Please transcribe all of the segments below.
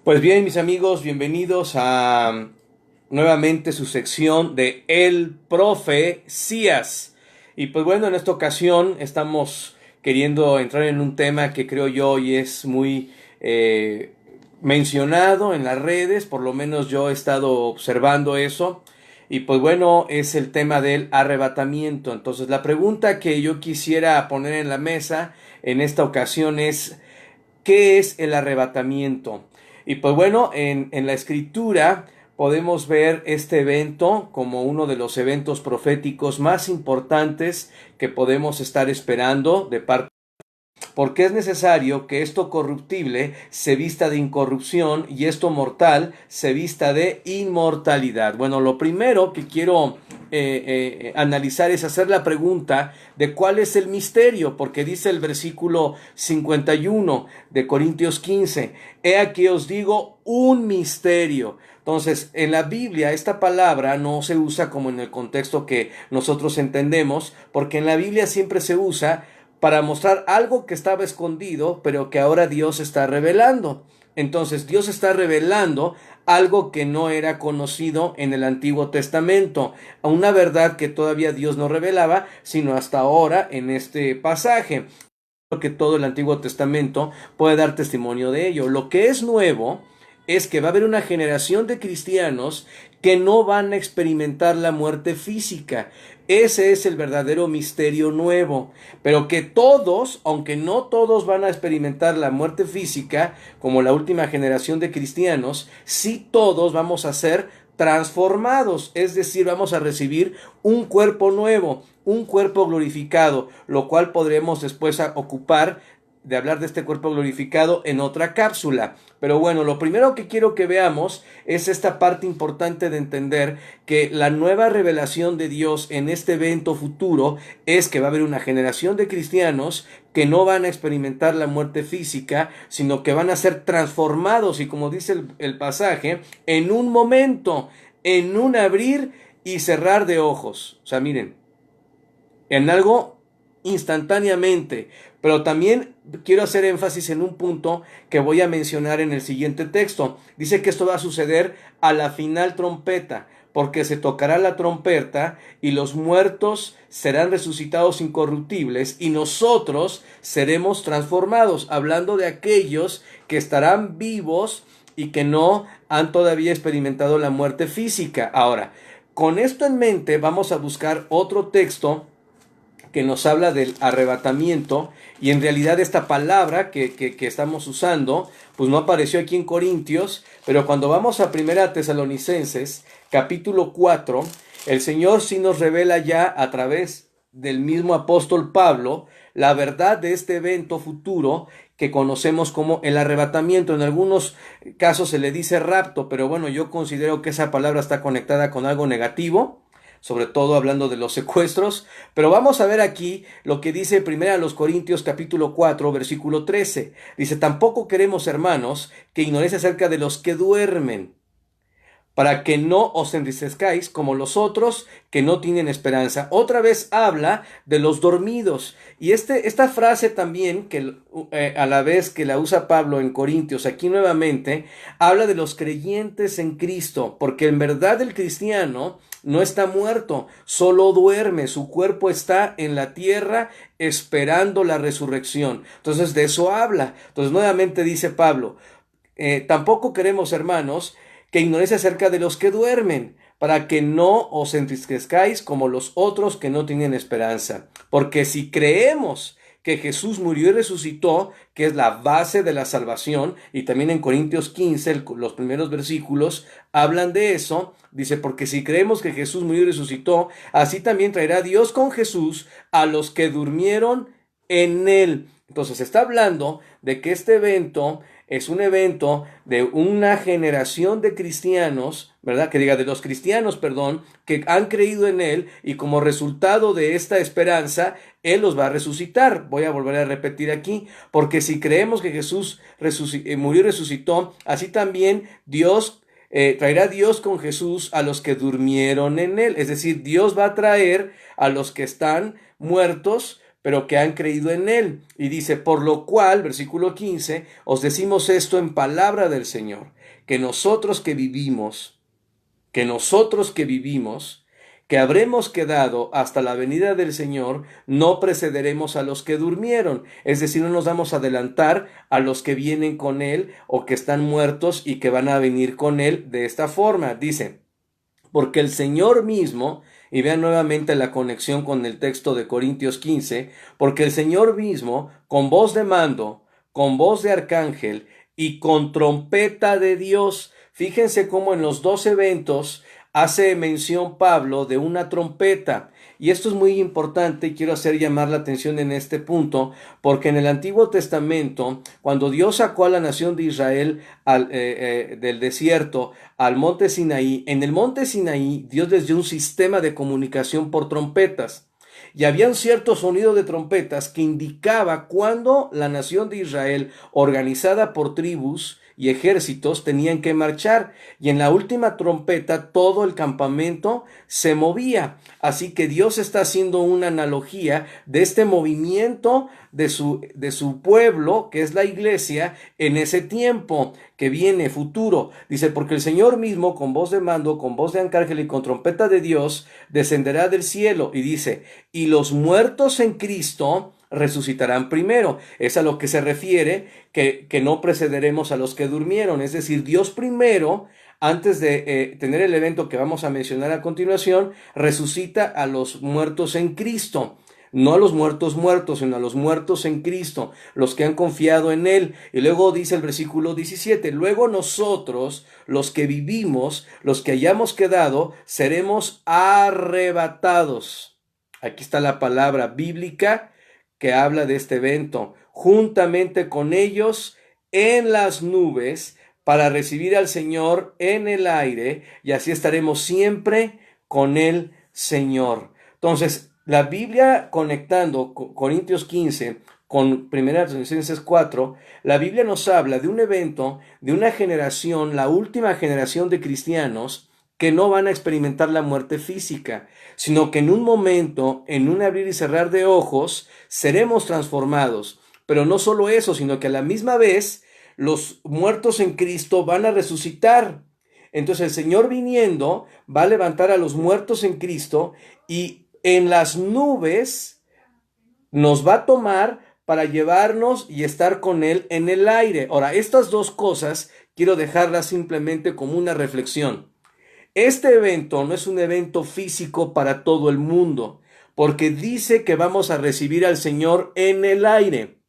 Pues bien, mis amigos, bienvenidos a nuevamente su sección de El Profecías. Y pues bueno, en esta ocasión estamos queriendo entrar en un tema que creo yo y es muy mencionado en las redes, por lo menos yo he estado observando eso. Y pues bueno, es el tema del arrebatamiento. Entonces la pregunta que yo quisiera poner en la mesa en esta ocasión es: ¿qué es el arrebatamiento? Y pues bueno, en la escritura podemos ver este evento como uno de los eventos proféticos más importantes que podemos estar esperando de parte, porque es necesario que esto corruptible se vista de incorrupción y esto mortal se vista de inmortalidad. Bueno, lo primero que quiero analizar es hacer la pregunta de cuál es el misterio, porque dice el versículo 51 de Corintios 15: he aquí os digo un misterio. Entonces, en la Biblia esta palabra no se usa como en el contexto que nosotros entendemos, porque en la Biblia siempre se usa para mostrar algo que estaba escondido, pero que ahora Dios está revelando. Entonces, Dios está revelando algo que no era conocido en el Antiguo Testamento, una verdad que todavía Dios no revelaba, sino hasta ahora en este pasaje. Que todo el Antiguo Testamento puede dar testimonio de ello. Lo que es nuevo es que va a haber una generación de cristianos que no van a experimentar la muerte física. Ese es el verdadero misterio nuevo. Pero que todos, aunque no todos van a experimentar la muerte física, como la última generación de cristianos, sí todos vamos a ser transformados, es decir, vamos a recibir un cuerpo nuevo, un cuerpo glorificado, lo cual podremos después ocupar de hablar de este cuerpo glorificado en otra cápsula. Pero bueno, lo primero que quiero que veamos es esta parte importante de entender que la nueva revelación de Dios en este evento futuro es que va a haber una generación de cristianos que no van a experimentar la muerte física, sino que van a ser transformados, y como dice el pasaje, en un momento, en un abrir y cerrar de ojos. O sea, miren, en algo instantáneamente. Pero también quiero hacer énfasis en un punto que voy a mencionar en el siguiente texto. Dice que esto va a suceder a la final trompeta, porque se tocará la trompeta y los muertos serán resucitados incorruptibles y nosotros seremos transformados, hablando de aquellos que estarán vivos y que no han todavía experimentado la muerte física. Ahora, con esto en mente vamos a buscar otro texto que nos habla del arrebatamiento, y en realidad esta palabra que estamos usando pues no apareció aquí en Corintios, pero cuando vamos a Primera Tesalonicenses capítulo 4, el Señor sí nos revela ya a través del mismo apóstol Pablo la verdad de este evento futuro que conocemos como el arrebatamiento. En algunos casos se le dice rapto, pero bueno, yo considero que esa palabra está conectada con algo negativo, sobre todo hablando de los secuestros. Pero vamos a ver aquí lo que dice Primera Corintios capítulo 4 versículo 13. Dice: tampoco queremos, hermanos, que ignoréis acerca de los que duermen, para que no os entristezcáis como los otros que no tienen esperanza. Otra vez habla de los dormidos. Y esta frase también, que a la vez que la usa Pablo en Corintios, aquí nuevamente, habla de los creyentes en Cristo, porque en verdad el cristiano no está muerto, solo duerme, su cuerpo está en la tierra esperando la resurrección. Entonces de eso habla. Entonces nuevamente dice Pablo: tampoco queremos, hermanos, que ignoréis acerca de los que duermen, para que no os entristezcáis como los otros que no tienen esperanza. Porque si creemos que Jesús murió y resucitó, que es la base de la salvación, y también en Corintios 15, los primeros versículos hablan de eso, dice: porque si creemos que Jesús murió y resucitó, así también traerá Dios con Jesús a los que durmieron en él. Entonces está hablando de que este evento es un evento de una generación de cristianos, ¿verdad? Que diga, de los cristianos, perdón, que han creído en él, y como resultado de esta esperanza, él los va a resucitar. Voy a volver a repetir aquí: porque si creemos que Jesús murió y resucitó, así también traerá Dios con Jesús a los que durmieron en él. Es decir, Dios va a traer a los que están muertos, pero que han creído en él. Y dice, por lo cual, versículo 15, os decimos esto en palabra del Señor, que nosotros que vivimos, que habremos quedado hasta la venida del Señor, no precederemos a los que durmieron. Es decir, no nos vamos a adelantar a los que vienen con Él o que están muertos y que van a venir con Él de esta forma. Dice, porque el Señor mismo, y vean nuevamente la conexión con el texto de Corintios 15, porque el Señor mismo, con voz de mando, con voz de arcángel y con trompeta de Dios. Fíjense cómo en los dos eventos hace mención Pablo de una trompeta. Y esto es muy importante y quiero hacer llamar la atención en este punto, porque en el Antiguo Testamento, cuando Dios sacó a la nación de Israel del desierto al monte Sinaí, en el monte Sinaí Dios les dio un sistema de comunicación por trompetas. Y había un cierto sonido de trompetas que indicaba cuándo la nación de Israel, organizada por tribus y ejércitos, tenían que marchar. Y en la última trompeta todo el campamento se movía. Así que Dios está haciendo una analogía de este movimiento de su pueblo, que es la iglesia, en ese tiempo que viene futuro. Dice, porque el Señor mismo, con voz de mando, con voz de arcángel y con trompeta de Dios, descenderá del cielo. Y dice, y los muertos en Cristo resucitarán primero. Es a lo que se refiere que no precederemos a los que durmieron. Es decir, Dios primero, antes de tener el evento que vamos a mencionar a continuación, resucita a los muertos en Cristo. No a los muertos muertos, sino a los muertos en Cristo, los que han confiado en Él. Y luego dice el versículo 17, luego nosotros, los que vivimos, los que hayamos quedado, seremos arrebatados. Aquí está la palabra bíblica que habla de este evento, juntamente con ellos en las nubes, para recibir al Señor en el aire, y así estaremos siempre con el Señor. Entonces, la Biblia, conectando Corintios 15 con 1 Tesalonicenses 4, la Biblia nos habla de un evento, de una generación, la última generación de cristianos, que no van a experimentar la muerte física, sino que en un momento, en un abrir y cerrar de ojos, seremos transformados. Pero no solo eso, sino que a la misma vez los muertos en Cristo van a resucitar. Entonces el Señor viniendo va a levantar a los muertos en Cristo y en las nubes nos va a tomar para llevarnos y estar con Él en el aire. Ahora, estas dos cosas quiero dejarlas simplemente como una reflexión. Este evento no es un evento físico para todo el mundo, porque dice que vamos a recibir al Señor en el aire.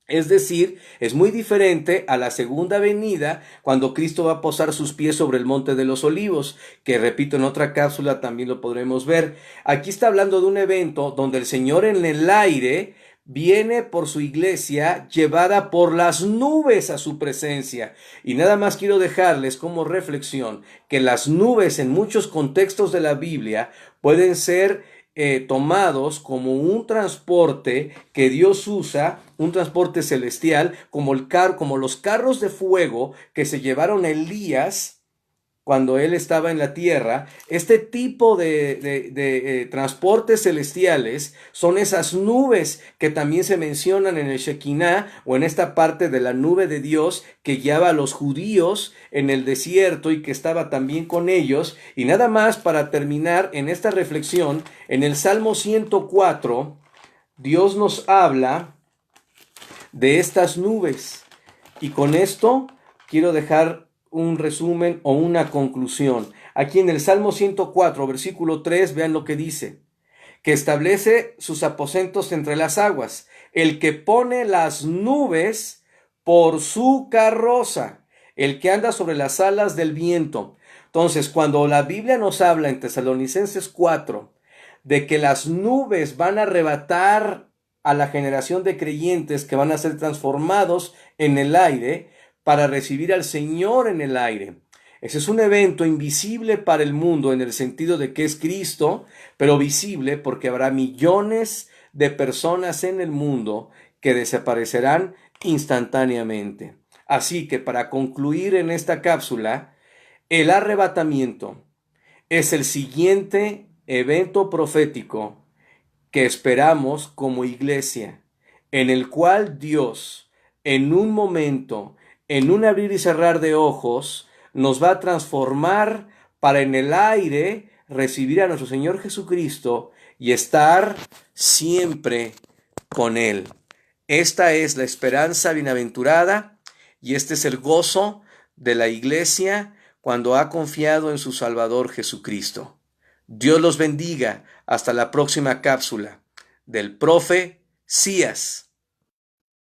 Es decir, es muy diferente a la segunda venida, cuando Cristo va a posar sus pies sobre el monte de los olivos, que repito, en otra cápsula también lo podremos ver. Aquí está hablando de un evento donde el Señor en el aire viene por su iglesia llevada por las nubes a su presencia. Y nada más quiero dejarles como reflexión que las nubes en muchos contextos de la Biblia pueden ser tomados como un transporte que Dios usa, un transporte celestial, como los carros de fuego que se llevaron a Elías cuando él estaba en la tierra. Este tipo de transportes celestiales son esas nubes que también se mencionan en el Shekinah, o en esta parte de la nube de Dios que guiaba a los judíos en el desierto y que estaba también con ellos. Y nada más para terminar en esta reflexión, en el Salmo 104, Dios nos habla de estas nubes. Y con esto quiero dejar un resumen o una conclusión. Aquí en el Salmo 104, versículo 3, vean lo que dice: que establece sus aposentos entre las aguas, el que pone las nubes por su carroza, el que anda sobre las alas del viento. Entonces, cuando la Biblia nos habla en Tesalonicenses 4 de que las nubes van a arrebatar a la generación de creyentes que van a ser transformados en el aire, para recibir al Señor en el aire. Ese es un evento invisible para el mundo en el sentido de que es Cristo, pero visible porque habrá millones de personas en el mundo que desaparecerán instantáneamente. Así que para concluir en esta cápsula, el arrebatamiento es el siguiente evento profético que esperamos como iglesia, en el cual Dios, en un momento, en un abrir y cerrar de ojos, nos va a transformar para en el aire recibir a nuestro Señor Jesucristo y estar siempre con Él. Esta es la esperanza bienaventurada y este es el gozo de la iglesia cuando ha confiado en su Salvador Jesucristo. Dios los bendiga. Hasta la próxima cápsula del profe Cías.